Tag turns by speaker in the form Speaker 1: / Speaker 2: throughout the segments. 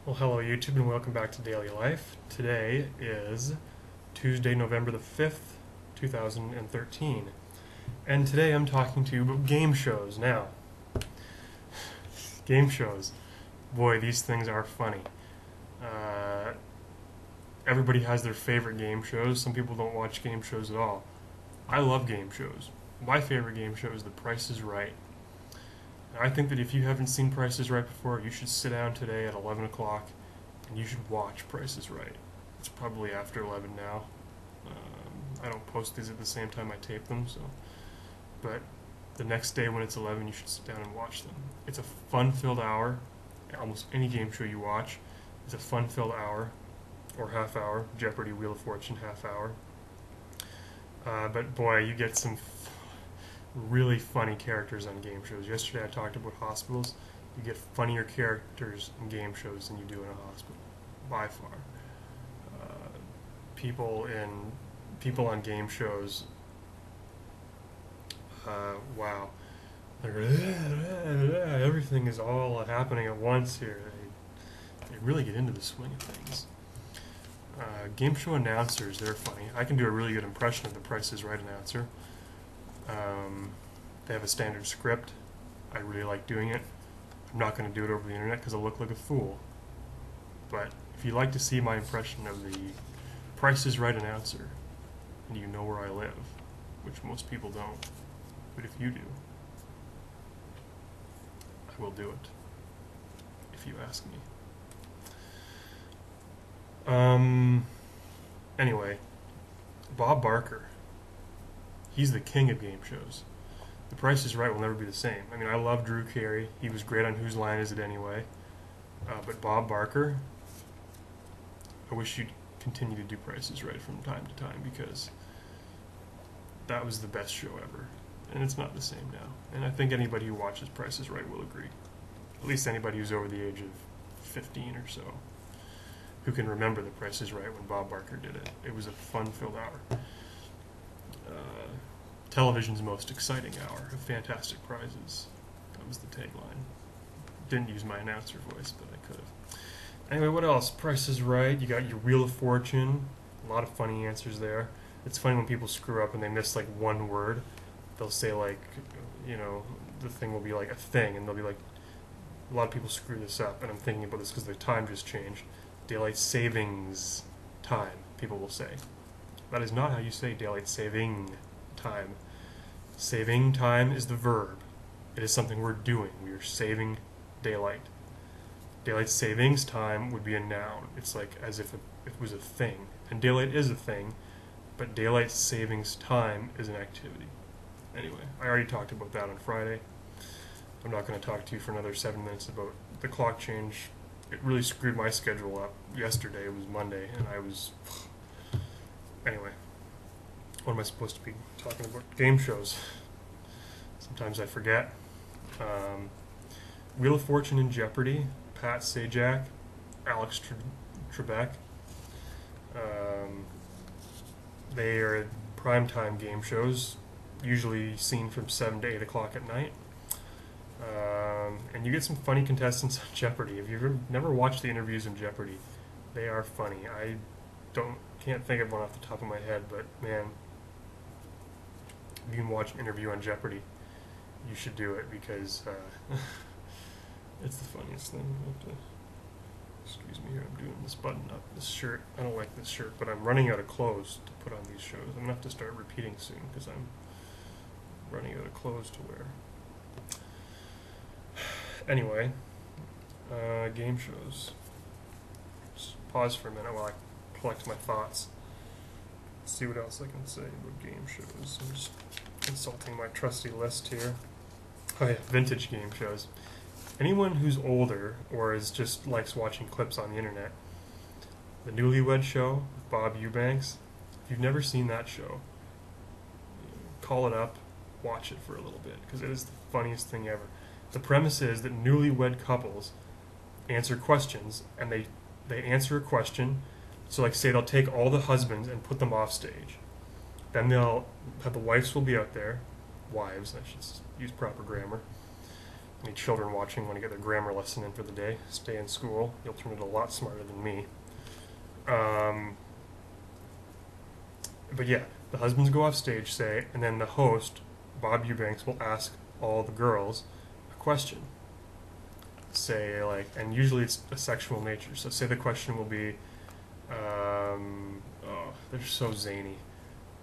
Speaker 1: Well, hello YouTube and welcome back to Daily Life. Today is Tuesday, November the 5th, 2013. And today I'm talking to you about game shows. Now, game shows. Boy, these things are funny. Uh, Everybody has their favorite game shows. Some people don't watch game shows at all. I love game shows. My favorite game show is The Price is Right. I think that if you haven't seen Price is Right before, you should sit down today at 11 o'clock and you should watch Price is Right. It's probably after 11 now. I don't post these at the same time I tape them, but the next day when it's 11, you should sit down and watch them. It's a fun-filled hour. Almost any game show you watch is a fun-filled hour or half hour. Jeopardy, Wheel of Fortune, half hour. But boy, you get some really funny characters on game shows. Yesterday I talked about hospitals. You get funnier characters in game shows than you do in a hospital, by far. People on game shows, wow, everything is all happening at once here. They really get into the swing of things. Game show announcers, they're funny. I can do a really good impression of the Price is Right announcer. They have a standard script. I really like doing it. I'm not going to do it over the internet because I'll look like a fool. But if you'd like to see my impression of the Price is Right announcer, and you know where I live, which most people don't, but if you do, I will do it, if you ask me. Anyway, Bob Barker. He's the king of game shows. The Price is Right will never be the same. I mean, I love Drew Carey. He was great on Whose Line Is It Anyway? But Bob Barker, I wish you'd continue to do Price is Right from time to time because that was the best show ever. And it's not the same now. And I think anybody who watches Price is Right will agree. At least anybody who's over the age of 15 or so who can remember The Price is Right when Bob Barker did it. It was a fun-filled hour. Television's most exciting hour of fantastic prizes. That was the tagline. Didn't use my announcer voice, but I could have. Anyway, what else? Price is Right. You got your Wheel of Fortune. A lot of funny answers there. It's funny when people screw up and they miss like one word. They'll say like, the thing will be like a thing, and they'll be like, a lot of people screw this up, and I'm thinking about this because the time just changed. Daylight savings time, people will say. That is not how you say daylight saving time. Saving time is the verb. It is something we're doing. We are saving daylight. Daylight savings time would be a noun. It's like as if it was a thing. And daylight is a thing, but daylight savings time is an activity. Anyway, I already talked about that on Friday. I'm not going to talk to you for another 7 minutes about the clock change. It really screwed my schedule up. Yesterday, it was Monday, and I was... Anyway, what am I supposed to be talking about? Game shows. Sometimes I forget. Wheel of Fortune and Jeopardy, Pat Sajak, Alex Trebek. They are primetime game shows, usually seen from 7 to 8 o'clock at night. And you get some funny contestants on Jeopardy. If you've never watched the interviews in Jeopardy, they are funny. I can't think of one off the top of my head, but man, if you can watch an interview on Jeopardy, you should do it because it's the funniest thing. Excuse me here, I'm doing this button up, this shirt. I don't like this shirt, but I'm running out of clothes to put on these shows. I'm going to have to start repeating soon because I'm running out of clothes to wear. Anyway, game shows. Just pause for a minute while I collect my thoughts. See what else I can say about game shows. I'm just consulting my trusty list here. Oh yeah, vintage game shows. Anyone who's older or is just likes watching clips on the internet, the Newlywed Show with Bob Eubanks. If you've never seen that show, call it up, watch it for a little bit because it is the funniest thing ever. The premise is that newlywed couples answer questions, and they answer a question. So like say they'll take all the husbands and put them off stage. Then they'll have the wives will be out there, wives, I should use proper grammar. Any children watching want to get their grammar lesson in for the day, stay in school. You'll turn into a lot smarter than me. But yeah, the husbands go off stage, say, and then the host, Bob Eubanks, will ask all the girls a question. Say, like, and usually it's a sexual nature. So say the question will be, oh, they're so zany.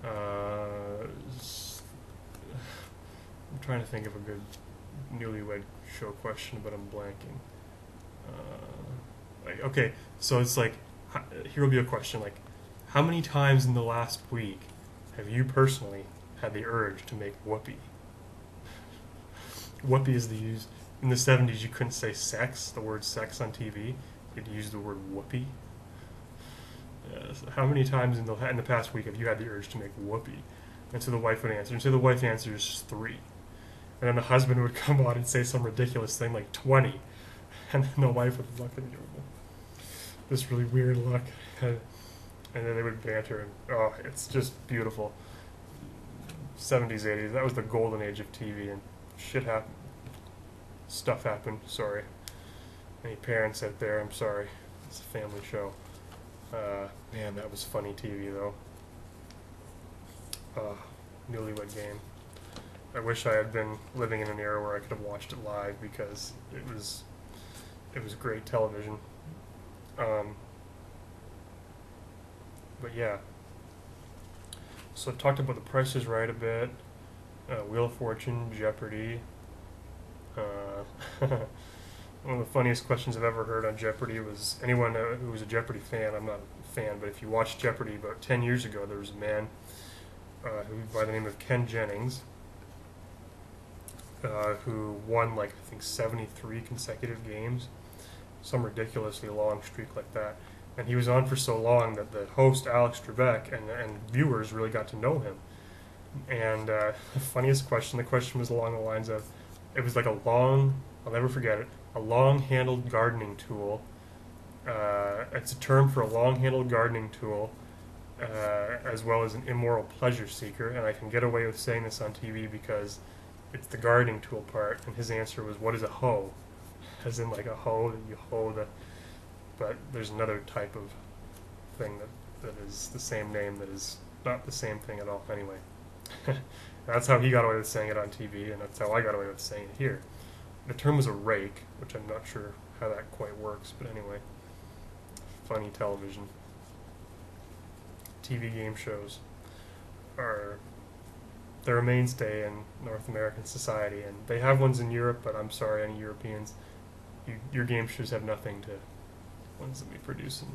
Speaker 1: I'm trying to think of a good newlywed show question, but I'm blanking. Okay, so it's like, here will be a question like, how many times in the last week have you personally had the urge to make whoopee? Whoopee is the use. In the 70s, you couldn't say sex, the word sex on TV. You'd use the word whoopee. So how many times in the past week have you had the urge to make whoopee? And so the wife would answer. And so the wife answers 3. And then the husband would come on and say some ridiculous thing like 20. And then the wife would look at this really weird look. And then they would banter. And, oh, it's just beautiful. 70s, 80s. That was the golden age of TV. And shit happened. Stuff happened. Sorry. Any parents out there, I'm sorry. It's a family show. Man, that was funny TV, though. Newlywed Game. I wish I had been living in an era where I could have watched it live because it was great television. But yeah. So I talked about The Price is Right a bit. Wheel of Fortune, Jeopardy. One of the funniest questions I've ever heard on Jeopardy was anyone who was a Jeopardy fan. I'm not a fan, but if you watched Jeopardy about 10 years ago, there was a man who by the name of Ken Jennings who won like I think 73 consecutive games, some ridiculously long streak like that. And he was on for so long that the host Alex Trebek and viewers really got to know him. And the funniest question, the question was along the lines of, it was like a long, I'll never forget it, a long-handled gardening tool. It's a term for a long-handled gardening tool, as well as an immoral pleasure seeker. And I can get away with saying this on TV because it's the gardening tool part. And his answer was, what is a hoe? As in like a hoe that you hoe the... But there's another type of thing that is the same name that is not the same thing at all anyway. That's how he got away with saying it on TV, and that's how I got away with saying it here. The term was a rake, which I'm not sure how that quite works, but anyway. Funny television. TV game shows they're a mainstay in North American society, and they have ones in Europe, but I'm sorry, any Europeans, your game shows have nothing to ones that we produce in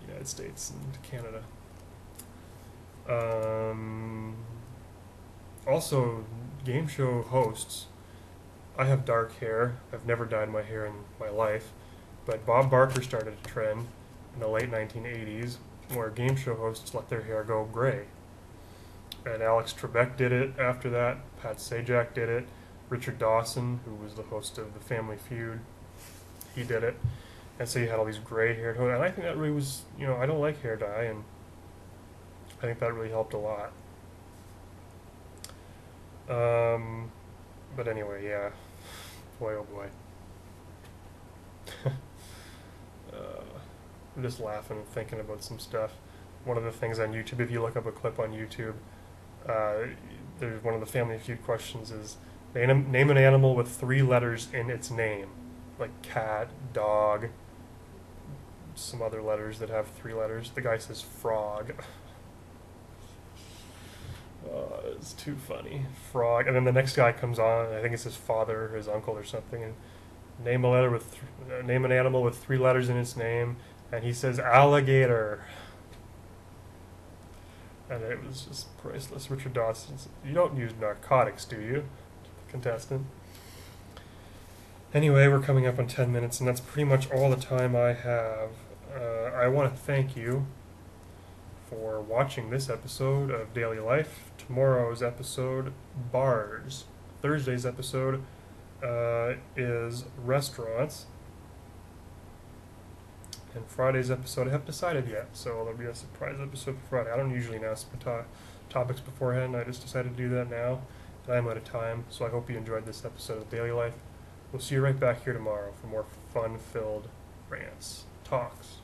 Speaker 1: the United States and Canada. Also, game show hosts. I have dark hair. I've never dyed my hair in my life, but Bob Barker started a trend in the late 1980s where game show hosts let their hair go gray. And Alex Trebek did it after that. Pat Sajak did it. Richard Dawson, who was the host of The Family Feud, he did it. And so you had all these gray-haired hosts. And I think that really was, I don't like hair dye, and I think that really helped a lot. But anyway, yeah. Boy, oh boy. I'm just laughing and thinking about some stuff. One of the things on YouTube, if you look up a clip on YouTube, there's one of the Family Feud questions is, name an animal with 3 letters in its name. Like cat, dog, some other letters that have 3 letters. The guy says frog. It's too funny. Frog. And then the next guy comes on, I think it's his father or his uncle or something, and name an animal with 3 letters in its name, and he says alligator. And it was just priceless. Richard Dawson said, "You don't use narcotics, do you?" Contestant. Anyway, we're coming up on 10 minutes, and that's pretty much all the time I have. I want to thank you for watching this episode of Daily Life. Tomorrow's episode, bars. Thursday's episode is restaurants. And Friday's episode, I haven't decided yet, so there'll be a surprise episode for Friday. I don't usually announce topics beforehand. I just decided to do that now. And I'm out of time, so I hope you enjoyed this episode of Daily Life. We'll see you right back here tomorrow for more fun-filled rants, talks,